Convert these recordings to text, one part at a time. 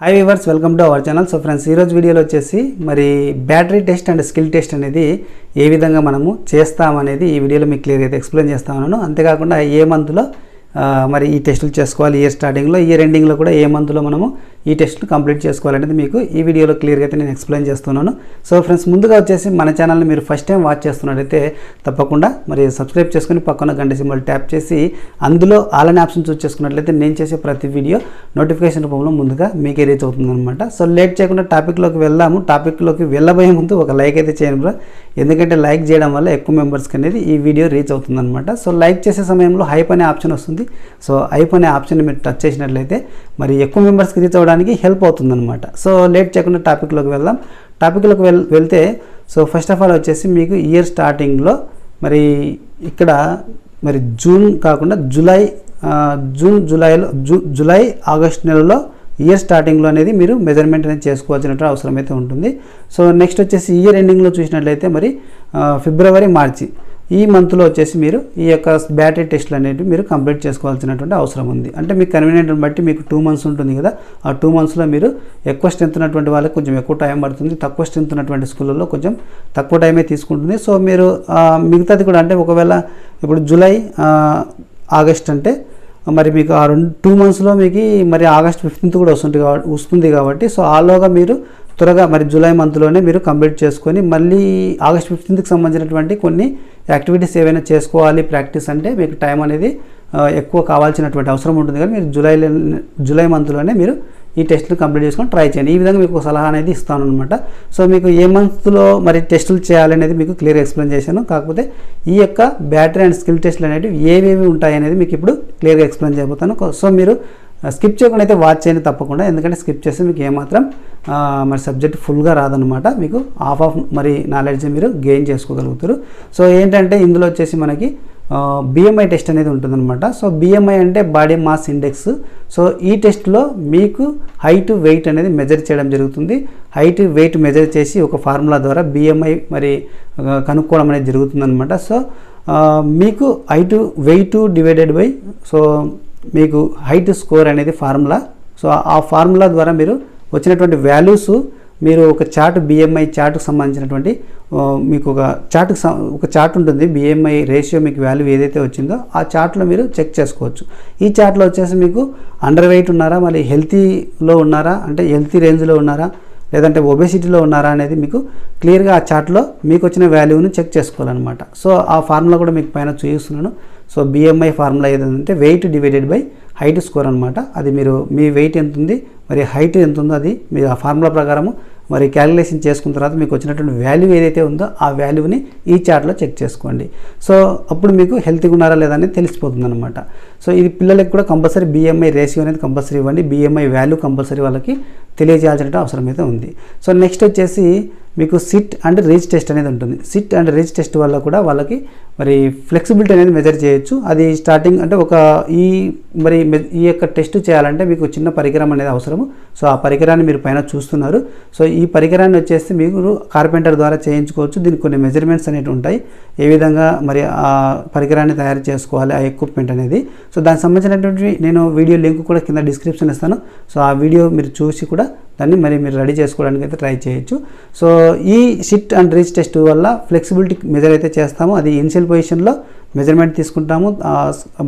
High viewers, welcome to our channel. So friends, ఈరోజు వీడియోలో వచ్చేసి మరి battery test and skill test అనేది ఏ విధంగా మనము చేస్తామనేది ఈ వీడియోలో మీకు క్లియర్గా అయితే ఎక్స్ప్లెయిన్ చేస్తా ఉన్నాను. అంతేకాకుండా ఏ మంత్లో మరి ఈ టెస్టులు చేసుకోవాలి, ఇయర్ స్టార్టింగ్లో, ఇయర్ ఎండింగ్లో కూడా ఏ మంత్లో మనము ఈ టెస్ట్ను కంప్లీట్ చేసుకోవాలనేది మీకు ఈ వీడియోలో క్లియర్గా అయితే నేను ఎక్స్ప్లెయిన్ చేస్తున్నాను. సో ఫ్రెండ్స్, ముందుగా వచ్చేసి మన ఛానల్ని మీరు ఫస్ట్ టైం వాచ్ చేస్తున్నట్టయితే తప్పకుండా మరి సబ్స్క్రైబ్ చేసుకుని పక్కన గంట సింబల్ ట్యాప్ చేసి అందులో ఆల్ అనే ఆప్షన్ చూస్ చేసుకున్నట్లయితే నేను చేసే ప్రతి వీడియో నోటిఫికేషన్ రూపంలో ముందుగా మీకే రీచ్ అవుతుందన్నమాట. సో లేట్ చేయకుండా టాపిక్లోకి వెళ్దాము. టాపిక్లోకి వెళ్ళబోయే ముందు ఒక లైక్ అయితే చేయండి బ్రో, ఎందుకంటే లైక్ చేయడం వల్ల ఎక్కువ మెంబర్స్కి అనేది ఈ వీడియో రీచ్ అవుతుందన్నమాట. సో లైక్ చేసే సమయంలో హైప్ అనే ఆప్షన్ వస్తుంది. సో హైప్ అనే ఆప్షన్ మీరు టచ్ చేసినట్లయితే మరి ఎక్కువ మెంబర్స్కి రీచ్ అవ్వడానికి హెల్ప్ అవుతుందన్నమాట. సో లేట్ చేయకుండా టాపిక్లోకి వెళ్దాం. టాపిక్లోకి వెళ్తే సో ఫస్ట్ ఆఫ్ ఆల్ వచ్చేసి మీకు ఇయర్ స్టార్టింగ్లో మరి ఇక్కడ మరి జూన్ కాకుండా జూలై ఆగస్ట్ నెలలో ఇయర్ స్టార్టింగ్లో అనేది మీరు మెజర్మెంట్ అనేది చేసుకోవాల్సినటువంటి అవసరం అయితే ఉంటుంది. సో నెక్స్ట్ వచ్చేసి ఇయర్ ఎండింగ్లో చూసినట్లయితే మరి ఫిబ్రవరి, మార్చి ఈ మంత్లో వచ్చేసి మీరు ఈ యొక్క బ్యాటరీ టెస్ట్లు అనేవి మీరు కంప్లీట్ చేసుకోవాల్సినటువంటి అవసరం ఉంది. అంటే మీకు కన్వీనియంట్ని బట్టి మీకు 2 months ఉంటుంది కదా, ఆ 2 monthsలో మీరు ఎక్కువ స్ట్రెంత్ ఉన్నటువంటి వాళ్ళకి కొంచెం ఎక్కువ టైం పడుతుంది, తక్కువ స్ట్రెంత్ ఉన్నటువంటి స్కూళ్ళల్లో కొంచెం తక్కువ టైమే తీసుకుంటుంది. సో మీరు మిగతాది కూడా అంటే ఒకవేళ ఇప్పుడు జూలై, ఆగస్ట్ అంటే మరి మీకు ఆ 2 monthsలో మీకు మరి ఆగస్ట్ 15th కూడా వస్తుంది కాబట్టి సో ఆలోగా మీరు త్వరగా మరి జూలై మంత్లోనే మీరు కంప్లీట్ చేసుకొని మళ్ళీ ఆగస్ట్ 15th సంబంధించినటువంటి కొన్ని యాక్టివిటీస్ ఏవైనా చేసుకోవాలి ప్రాక్టీస్ అంటే మీకు టైం అనేది ఎక్కువ కావాల్సినటువంటి అవసరం ఉంటుంది. కానీ మీరు జూలై మంత్లోనే మీరు ఈ టెస్టులు కంప్లీట్ చేసుకొని ట్రై చేయండి. ఈ విధంగా మీకు సలహా అనేది ఇస్తాను అనమాట. సో మీకు ఏ మంత్లో మరి టెస్టులు చేయాలనేది మీకు క్లియర్ ఎక్స్ప్లెయిన్ చేశాను. కాకపోతే ఈ యొక్క బ్యాటరీ అండ్ స్కిల్ టెస్టులు అనేవి ఏవేవి ఉంటాయి అనేది మీకు ఇప్పుడు క్లియర్గా ఎక్స్ప్లెయిన్ చేయబోతాను. సో మీరు స్కిప్ చేయకుండా అయితే వాచ్ చేయండి తప్పకుండా, ఎందుకంటే స్కిప్ చేస్తే మీకు ఏమాత్రం మరి సబ్జెక్ట్ ఫుల్గా రాదనమాట. మీకు ఆఫ్ మరి నాలెడ్జ్ మీరు గెయిన్ చేసుకోగలుగుతారు. సో ఏంటంటే ఇందులో వచ్చేసి మనకి బిఎంఐ టెస్ట్ అనేది ఉంటుందన్నమాట. సో బిఎంఐ అంటే బాడీ మాస్ ఇండెక్స్. సో ఈ టెస్ట్లో మీకు హైట్, వెయిట్ అనేది మెజర్ చేయడం జరుగుతుంది. హైట్, వెయిట్ మెజర్ చేసి ఒక ఫార్ములా ద్వారా బిఎంఐ మరి కనుక్కోవడం అనేది జరుగుతుందన్నమాట. సో మీకు height, wait divided by so మీకు హైట్ స్కోర్ అనేది ఫార్ములా. సో ఆ ఫార్ములా ద్వారా మీరు వచ్చినటువంటి వాల్యూస్ మీరు ఒక చార్ట్, బిఎంఐ చార్ట్కి సంబంధించినటువంటి మీకు ఒక చార్ట్ ఉంటుంది. బిఎంఐ రేషియో మీకు వాల్యూ ఏదైతే వచ్చిందో ఆ చార్ట్లో మీరు చెక్ చేసుకోవచ్చు. ఈ చార్ట్లో వచ్చేసి మీకు అండర్ వెయిట్ ఉన్నారా, మళ్ళీ హెల్తీలో ఉన్నారా, అంటే హెల్తీ రేంజ్లో ఉన్నారా, లేదంటే ఒబేసిటీలో ఉన్నారా అనేది మీకు క్లియర్గా ఆ చార్ట్లో మీకు వచ్చిన వాల్యూని చెక్ చేసుకోవాలన్నమాట. సో ఆ ఫార్ములా కూడా మీకు పైన చూపిస్తున్నాను. సో బిఎంఐ ఫార్ములా ఏదంటే wait divided by height score అనమాట. అది మీరు మీ వెయిట్ ఎంత ఉంది మరి హైట్ ఎంత ఉందో అది మీరు ఆ ఫార్ములా ప్రకారము మరి క్యాలిక్యులేషన్ చేసుకున్న తర్వాత మీకు వచ్చినటువంటి వాల్యూ ఏదైతే ఉందో ఆ వాల్యూని ఈ చార్ట్లో చెక్ చేసుకోండి. సో అప్పుడు మీకు హెల్తీగా ఉన్నారా లేదా అనేది తెలిసిపోతుంది అనమాట. సో ఇది పిల్లలకి కూడా కంపల్సరీ బిఎంఐ రేషియో అనేది కంపల్సరీ ఇవ్వండి. బిఎంఐ వాల్యూ కంపల్సరీ వాళ్ళకి తెలియజేయాల్సిన అవసరం అయితే ఉంది. సో నెక్స్ట్ వచ్చేసి మీకు సిట్ అండ్ రీచ్ టెస్ట్ అనేది ఉంటుంది. సిట్ అండ్ రీచ్ టెస్ట్ వల్ల కూడా వాళ్ళకి మరి ఫ్లెక్సిబిలిటీ అనేది మెజర్ చేయొచ్చు. అది స్టార్టింగ్ అంటే ఈ యొక్క టెస్ట్ చేయాలంటే మీకు చిన్న పరికరం అనేది అవసరము. సో ఆ పరికరాన్ని మీరు పైన చూస్తున్నారు. సో ఈ పరికరాన్ని వచ్చేసి మీరు కార్పెంటర్ ద్వారా చేయించుకోవచ్చు. దీనికి కొన్ని మెజర్మెంట్స్ అనేవి ఉంటాయి, ఏ విధంగా మరి ఆ పరికరాన్ని తయారు చేసుకోవాలి, ఆ ఎక్విప్మెంట్ అనేది. సో దానికి సంబంధించినటువంటి నేను వీడియో లింక్ కూడా కింద డిస్క్రిప్షన్ ఇస్తాను. సో ఆ వీడియో మీరు చూసి కూడా దాన్ని మరి మీరు రెడీ చేసుకోవడానికి అయితే ట్రై చేయొచ్చు. సో ఈ సిట్ అండ్ రీచ్ టెస్ట్ వల్ల ఫ్లెక్సిబిలిటీ మెజర్ అయితే చేస్తాము. అది ఇనిషియల్ పొజిషన్లో మెజర్మెంట్ తీసుకుంటాము.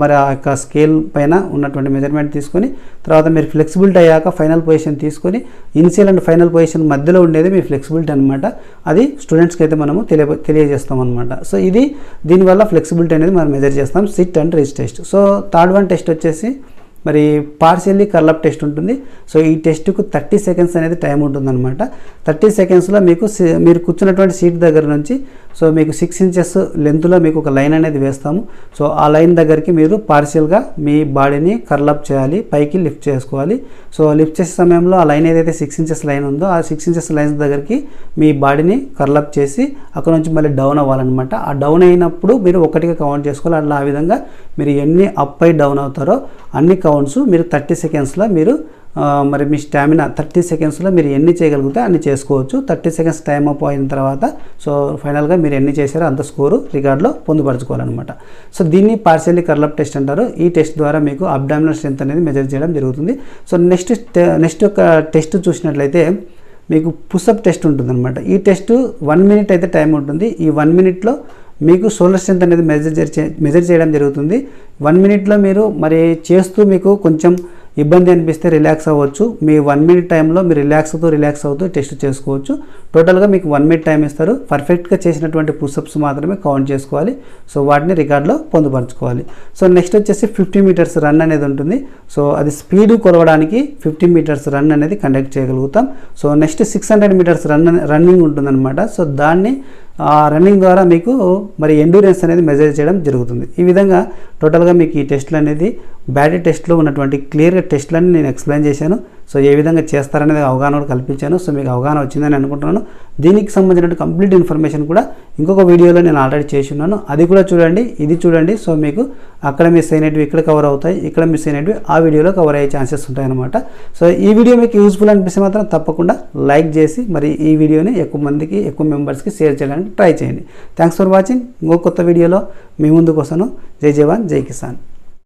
మరి ఆ యొక్క స్కేల్ పైన ఉన్నటువంటి మెజర్మెంట్ తీసుకొని తర్వాత మీరు ఫ్లెక్సిబిలిటీ అయ్యాక ఫైనల్ పొజిషన్ తీసుకొని ఇనిషియల్ అండ్ ఫైనల్ పొజిషన్ మధ్యలో ఉండేది మీ ఫ్లెక్సిబిలిటీ అనమాట. అది స్టూడెంట్స్కి అయితే మనము తెలియజేస్తాం అనమాట. సో దీనివల్ల ఫ్లెక్సిబిలిటీ అనేది మనం మెజర్ చేస్తాం, SIT and reach test. So third one test వచ్చేసి మరి పార్షియల్లీ కర్లప్ టెస్ట్ ఉంటుంది. సో ఈ టెస్ట్కు 30 seconds అనేది టైం ఉంటుందన్నమాట. 30 secondsలో మీరు కూర్చున్నటువంటి సీట్ దగ్గర నుంచి సో మీకు 6 inches లెంత్లో మీకు ఒక లైన్ అనేది వేస్తాము. సో ఆ లైన్ దగ్గరికి మీరు పార్షియల్గా మీ బాడీని కర్లప్ చేయాలి, పైకి లిఫ్ట్ చేసుకోవాలి. సో లిఫ్ట్ చేసే సమయంలో ఆ లైన్ ఏదైతే 6 inches లైన్ ఉందో ఆ 6 inches లైన్స్ దగ్గరికి మీ బాడీని కర్లప్ చేసి అక్కడ నుంచి మళ్ళీ డౌన్ అవ్వాలన్నమాట. ఆ డౌన్ అయినప్పుడు మీరు ఒకటిగా కౌంట్ చేసుకోవాలి. అట్లా ఆ విధంగా మీరు ఎన్ని అప్ అయి డౌన్ అవుతారో అన్ని కౌంట్స్ మీరు 30 secondsలో మీరు మరి మీ స్టామినా 30 సెకండ్స్లో మీరు ఎన్ని చేయగలిగితే అన్ని చేసుకోవచ్చు. 30 సెకండ్స్ టైం అప్ అయిన తర్వాత సో ఫైనల్గా మీరు ఎన్ని చేశారో అంత స్కోరు రికార్డులో పొందుపరచుకోవాలన్నమాట. సో దీన్ని పార్షియల్లీ కర్ల్ అప్ టెస్ట్ అంటారు. ఈ టెస్ట్ ద్వారా మీకు అబ్డామినల్ స్ట్రెంత్ అనేది మెజర్ చేయడం జరుగుతుంది. సో నెక్స్ట్ ఒక టెస్ట్ చూసినట్లయితే మీకు పుషప్ టెస్ట్ ఉంటుందన్నమాట. ఈ టెస్ట్ 1 మినిట్ అయితే టైం ఉంటుంది. ఈ 1 మినిట్లో మీకు షోల్డర్ స్ట్రెంత్ అనేది మెజర్ చేయడం జరుగుతుంది. 1 మినిట్లో మీరు మరి చేస్తూ మీకు కొంచెం ఇబ్బంది అనిపిస్తే రిలాక్స్ అవ్వచ్చు. మీ 1 మినిట్ టైంలో మీరు రిలాక్స్ అవుతూ టెస్ట్ చేసుకోవచ్చు. టోటల్గా మీకు 1 మినిట్ టైం ఇస్తారు. పర్ఫెక్ట్గా చేసినటువంటి పుషప్స్ మాత్రమే కౌంట్ చేసుకోవాలి. సో వాటిని రికార్డులో పొందుపరచుకోవాలి. సో నెక్స్ట్ వచ్చేసి 50 మీటర్స్ రన్ అనేది ఉంటుంది. సో అది స్పీడ్ కొలవడానికి 50 మీటర్స్ రన్ అనేది కండక్ట్ చేయగలుగుతాం. సో నెక్స్ట్ 600 మీటర్స్ రన్నింగ్ ఉంటుందన్నమాట. సో దాన్ని రన్నింగ్ ద్వారా మీకు మరి ఎండ్యూరెన్స్ అనేది మెజర్ చేయడం జరుగుతుంది. ఈ విధంగా టోటల్గా మీకు ఈ టెస్టులు అనేది బ్యాటరీ టెస్ట్లో ఉన్నటువంటి క్లియర్గా టెస్టులని నేను ఎక్స్ప్లెయిన్ చేశాను. సో ఏ విధంగా చేస్తారనేది అవగాహన కూడా కల్పించాను. సో మీకు అవగాహన వచ్చిందని అనుకుంటున్నాను. దీనికి సంబంధించిన కంప్లీట్ ఇన్ఫర్మేషన్ కూడా ఇంకొక వీడియోలో నేను ఆల్రెడీ చేసి ఉన్నాను. అది కూడా చూడండి, ఇది చూడండి. సో మీకు అక్కడ మిస్ అయినవి ఇక్కడ కవర్ అవుతాయి, ఇక్కడ మిస్ అయినవి ఆ వీడియోలో కవర్ అయ్యే ఛాన్సెస్ ఉంటాయన్నమాట. సో ఈ వీడియో మీకు యూస్ఫుల్ అనిపిస్తే మాత్రం తప్పకుండా లైక్ చేసి మరి ఈ వీడియోని ఎక్కువ మెంబర్స్కి షేర్ చేయడానికి ట్రై చేయండి. Thanks for watching. ఇంకో కొత్త వీడియోలో మీ ముందుకు వస్తాను. జై జవాన్, జై కిసాన్.